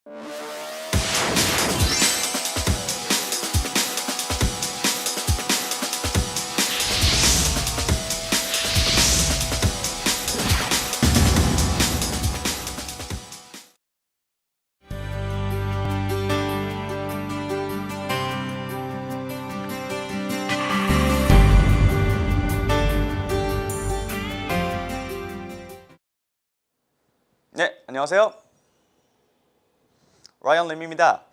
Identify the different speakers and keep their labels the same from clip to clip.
Speaker 1: 네, 안녕하세요. 라이언 림입니다.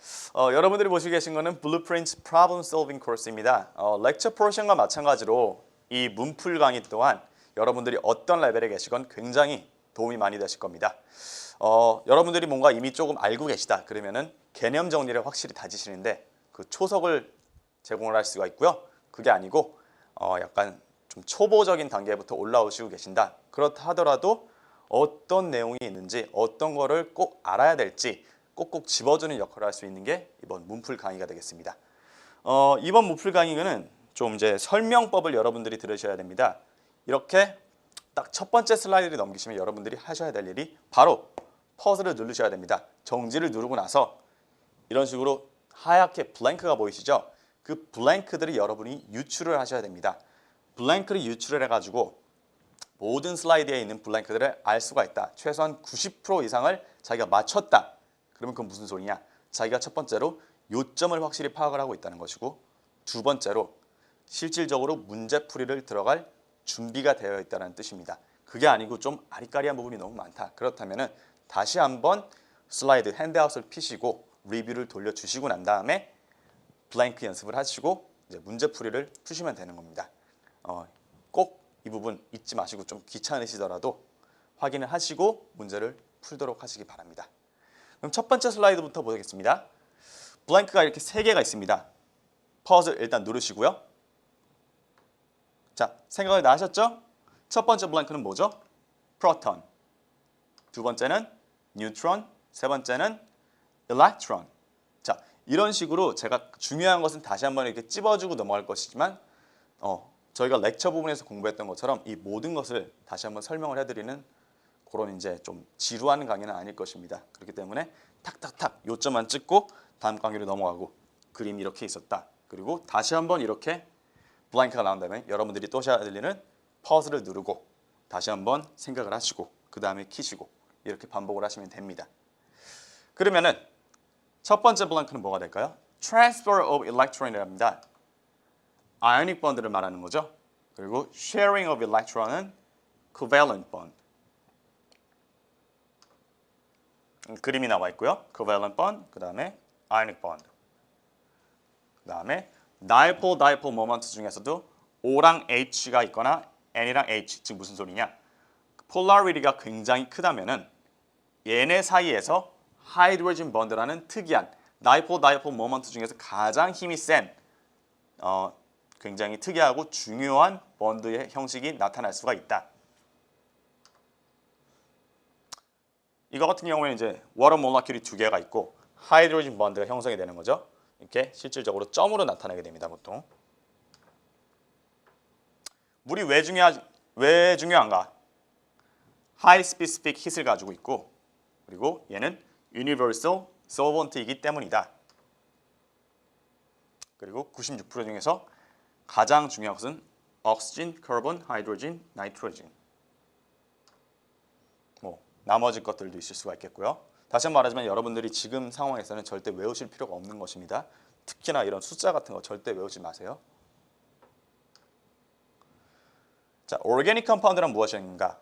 Speaker 1: 여러분들이 보시고 계신 거는 Blueprints Problem Solving 코र्스입니다. 렉처 포션과 마찬가지로 이 문풀 강의 또한 여러분들이 어떤 레벨에 계시건 굉장히 도움이 많이 되실 겁니다. 여러분들이 뭔가 이미 조금 알고 계시다 그러면은 개념 정리를 확실히 다지시는데 그 초석을 제공을 할 수가 있고요. 그게 아니고 약간 좀 초보적인 단계부터 올라오시고 계신다. 그렇다 하더라도 어떤 내용이 있는지 어떤 거를 꼭 알아야 될지 꼭꼭 집어주는 역할을 할 수 있는 게 이번 문풀 강의가 되겠습니다. 이번 문풀 강의는 좀 이제 설명법을 여러분들이 들으셔야 됩니다. 이렇게 딱 첫 번째 슬라이드를 넘기시면 여러분들이 하셔야 될 일이 바로 퍼즐을 누르셔야 됩니다. 정지를 누르고 나서 이런 식으로 하얗게 블랭크가 보이시죠? 그 블랭크들을 여러분이 유출을 하셔야 됩니다. 블랭크를 유출을 해가지고 모든 슬라이드에 있는 블랭크들을 알 수가 있다. 최소한 90% 이상을 자기가 맞췄다. 그러면 그건 무슨 소리냐? 자기가 첫 번째로 요점을 확실히 파악을 하고 있다는 것이고 두 번째로 실질적으로 문제풀이를 들어갈 준비가 되어 있다는 뜻입니다. 그게 아니고 좀 아리까리한 부분이 너무 많다. 그렇다면 다시 한번 슬라이드 핸드아웃을 피시고 리뷰를 돌려주시고 난 다음에 블랭크 연습을 하시고 이제 문제풀이를 푸시면 되는 겁니다. 꼭 이 부분 잊지 마시고 좀 귀찮으시더라도 확인을 하시고 문제를 풀도록 하시기 바랍니다. 그럼 첫 번째 슬라이드부터 보겠습니다. 블랭크가 이렇게 3개가 있습니다. 퍼즐 일단 누르시고요. 자, 생각을 다 하셨죠? 첫 번째 블랭크는 뭐죠? 프로톤. 두 번째는 뉴트론. 세 번째는 일렉트론. 자, 이런 식으로 제가 중요한 것은 다시 한번 이렇게 찝어주고 넘어갈 것이지만 저희가 렉처 부분에서 공부했던 것처럼 이 모든 것을 다시 한번 설명을 해드리는 그런 이제 좀 지루한 강의는 아닐 것입니다. 그렇기 때문에 탁탁탁 요점만 찍고 다음 강의로 넘어가고 그림이 이렇게 있었다. 그리고 다시 한번 이렇게 블랭크가 나온 다음에 여러분들이 또 하셔야 될 일은 퍼즐을 누르고 다시 한번 생각을 하시고 그 다음에 키시고 이렇게 반복을 하시면 됩니다. 그러면은 첫 번째 블랭크는 뭐가 될까요? Transfer of electron이라고 합니다. 아이오닉 본드를 말하는 거죠. 그리고 Sharing of electron은 covalent bond. 그림이 나와 있고요. covalent bond, 그 다음에 ionic bond. 그 다음에 dipole moment 중에서도 O랑 H가 있거나 N이랑 H, 즉 무슨 소리냐? polarity가 굉장히 크다면은 얘네 사이에서 hydrogen bond라는 특이한 dipole moment 중에서 가장 힘이 센 굉장히 특이하고 중요한 번드의 형식이 나타날 수가 있다. 이거 같은 경우에는 이제 워터 몰라큘이 2개가 있고 하이드로진 번드가 형성이 되는 거죠. 이렇게 실질적으로 점으로 나타나게 됩니다. 보통. 물이 왜 중요한가? 하이 스페시픽 hit을 가지고 있고 그리고 얘는 유니버설 솔번트이기 때문이다. 그리고 96% 중에서 가장 중요한 것은 옥시진, 카본, 하이드로진, 나이트로진. 나머지 것들도 있을 수가 있겠고요. 다시 한번 말하지만 여러분들이 지금 상황에서는 절대 외우실 필요가 없는 것입니다. 특히나 이런 숫자 같은 거 절대 외우지 마세요. 자, 오르게닉 컴파운드란 무엇인가?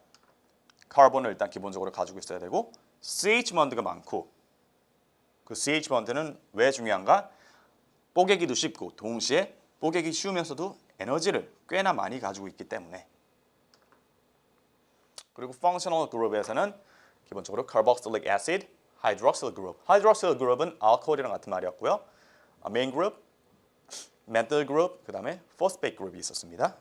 Speaker 1: 카본을 일단 기본적으로 가지고 있어야 되고 CH 번드가 많고 그 CH 번드는 왜 중요한가? 뽀개기도 쉽고 동시에 뽀개기 쉬우면서도 에너지를 꽤나 많이 가지고 있기 때문에 그리고 functional 그룹에서는 기본적으로 carboxylic acid, hydroxyl 그룹. hydroxyl 그룹은 알코올이랑 같은 말이었고요. main 그룹, methyl 그룹, 그 다음에 phosphate 그룹이 있었습니다.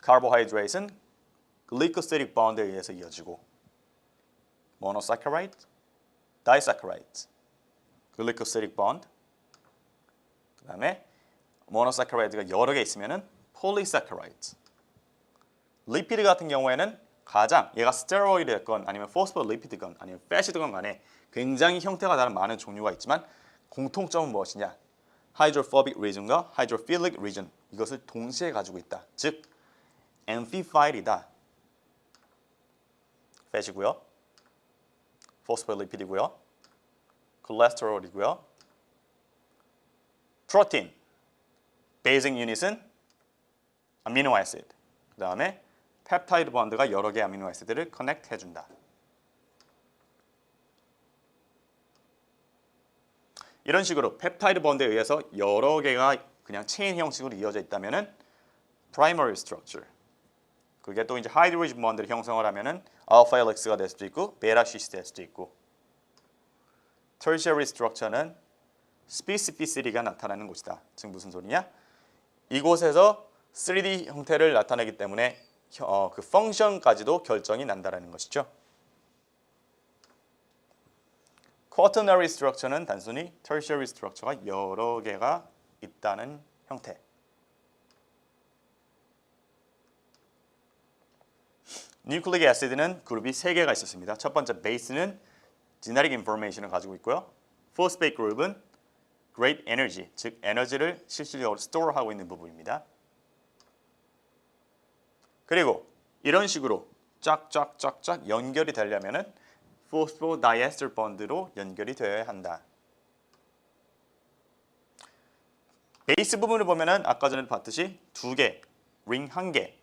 Speaker 1: carbohydrate은 glycosidic bond에 의해서 이어지고 monosaccharide, disaccharide, glycosidic bond, 그 다음에 monosaccharide가 여러 개 있으면은 polysaccharide. 리피드 같은 경우에는 가장 얘가 스테로이드였건 아니면 포스포리피드건 아니면 패시드건 간에 굉장히 형태가 다른 많은 종류가 있지만 공통점은 무엇이냐? hydrophobic region과 hydrophilic region 이것을 동시에 가지고 있다. 즉 amphiphil이다. fat이고요. 포스포리피드고요. 콜레스테롤이고요. 프로틴 베이직 유닛은 아미노 애시드. 그다음에 펩타이드 본드가 여러 개의 아미노 애시드를 커넥트 해준다. 이런 식으로 펩타이드 본드에 의해서 여러 개가 그냥 체인 형식으로 이어져 있다면은 primary structure. 그게 또 이제 하이드로젠 본드를 형성을 하면은 알파 헬릭스가 될 수도 있고 베타 시스 될 수도 있고. tertiary structure는 specificity가 나타나는 곳이다. 즉 무슨 소리냐? 이곳에서 3D 형태를 나타내기 때문에 그 펑션까지도 결정이 난다라는 것이죠. quaternary structure는 단순히 tertiary structure가 여러 개가 있다는 형태. nucleic acid는 그룹이 3개가 있었습니다. 첫 번째 base는 genetic information을 가지고 있고요. phosphate 그룹은 great energy, 즉 에너지를 실질적으로 store하고 있는 부분입니다. 그리고 이런 식으로 쫙쫙쫙쫙 연결이 되려면은 phosphodiester bond로 연결이 되어야 한다. 베이스 부분을 보면은 아까 전에 봤듯이 2개, 링 1개,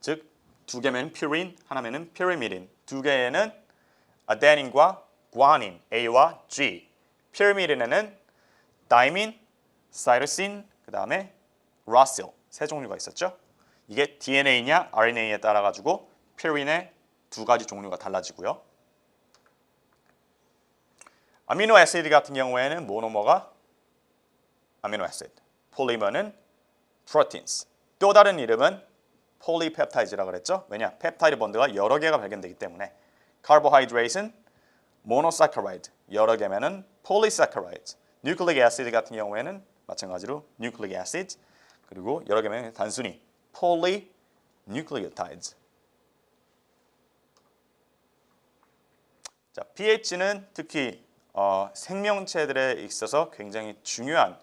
Speaker 1: 즉 2개면 퓨린, 하나면은 pyrimidine, 2개에는 아데닌과 구아닌, A와 G, pyrimidin에는 다이민, 사이토신, 그 다음에 라실 3종류가 있었죠. 이게 DNA냐 RNA에 따라 가지고 퓨린의 2가지 종류가 달라지고요. 아미노 애시드 같은 경우에는 모노머가 아미노 애시드, 폴리머는 프로틴스. 또 다른 이름은 폴리펩타이드라고 그랬죠. 왜냐? 펩타이드 본드가 여러 개가 발견되기 때문에. 카보하이드레이트는 모노사카라이드, 여러 개면은 폴리사카라이드. 뉴클릭 애시드 같은 경우에는 마찬가지로 뉴클릭 애시드, 그리고 여러 개면 단순히 폴리뉴클리오타이드. 자, pH는 특히 생명체들에 있어서 굉장히 중요한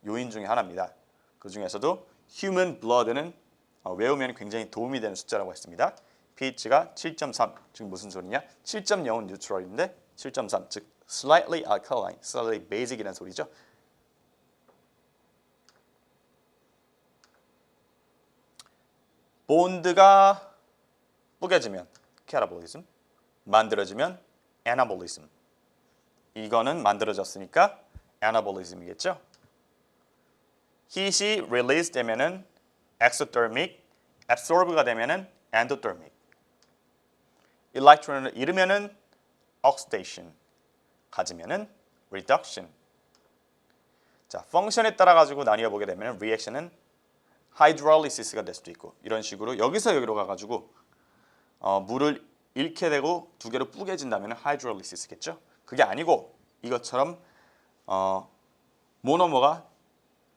Speaker 1: 요인 중에 하나입니다. 그 중에서도 human blood는 외우면 굉장히 도움이 되는 숫자라고 했습니다. pH가 7.3, 즉 무슨 소리냐? 7.0은 뉴트럴인데 7.3, 즉 slightly alkaline, slightly basic이라는 소리죠. 본드가 뿌개지면 캐타볼리즘, 만들어지면 애나볼리즘. 이거는 만들어졌으니까 애나볼리즘이겠죠. heat이 release 되면은 exothermic, absorb가 되면은 endothermic. 일렉트론을 잃으면은 oxidation, 가지면은 reduction. 자, 펑션에 따라 가지고 나뉘어 보게 되면 리액션은 하이드롤리시스가 될 수도 있고 이런 식으로 여기서 여기로 가가지고 물을 잃게 되고 2개로 뿌개진다면 하이드롤리시스겠죠. 그게 아니고 이것처럼 모노머가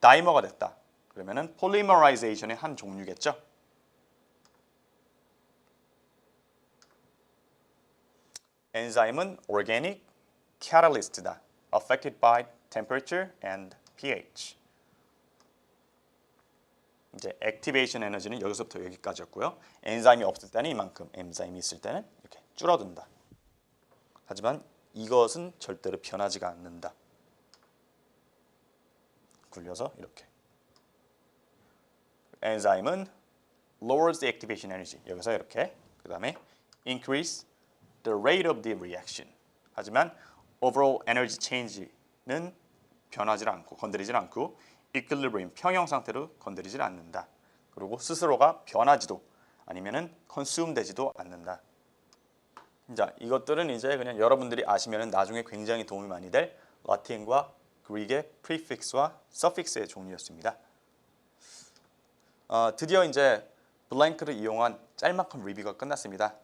Speaker 1: 다이머가 됐다. 그러면은 폴리머라이제이션의 한 종류겠죠. 엔자임은 organic catalyst다. affected by temperature and pH. 이제 액티베이션 에너지는 여기서부터 여기까지였고요. 엔자임이 없을 때는 이만큼, 엔자임이 있을 때는 이렇게 줄어든다. 하지만 이것은 절대로 변하지가 않는다. 굴려서 이렇게. 엔자임은 lowers the activation energy. 여기서 이렇게. 그 다음에 increase the rate of the reaction. 하지만 overall energy change는 변하지 않고 건드리지 않고 equilibrium 평형 상태로 건드리지 않는다. 그리고 스스로가 변하지도 아니면은 consume 되지도 않는다. 자, 이것들은 이제 그냥 여러분들이 아시면은 나중에 굉장히 도움이 많이 될 라틴과 그릭의 prefix와 suffix의 종류였습니다. 드디어 이제 블랭크를 이용한 짤막한 리뷰가 끝났습니다.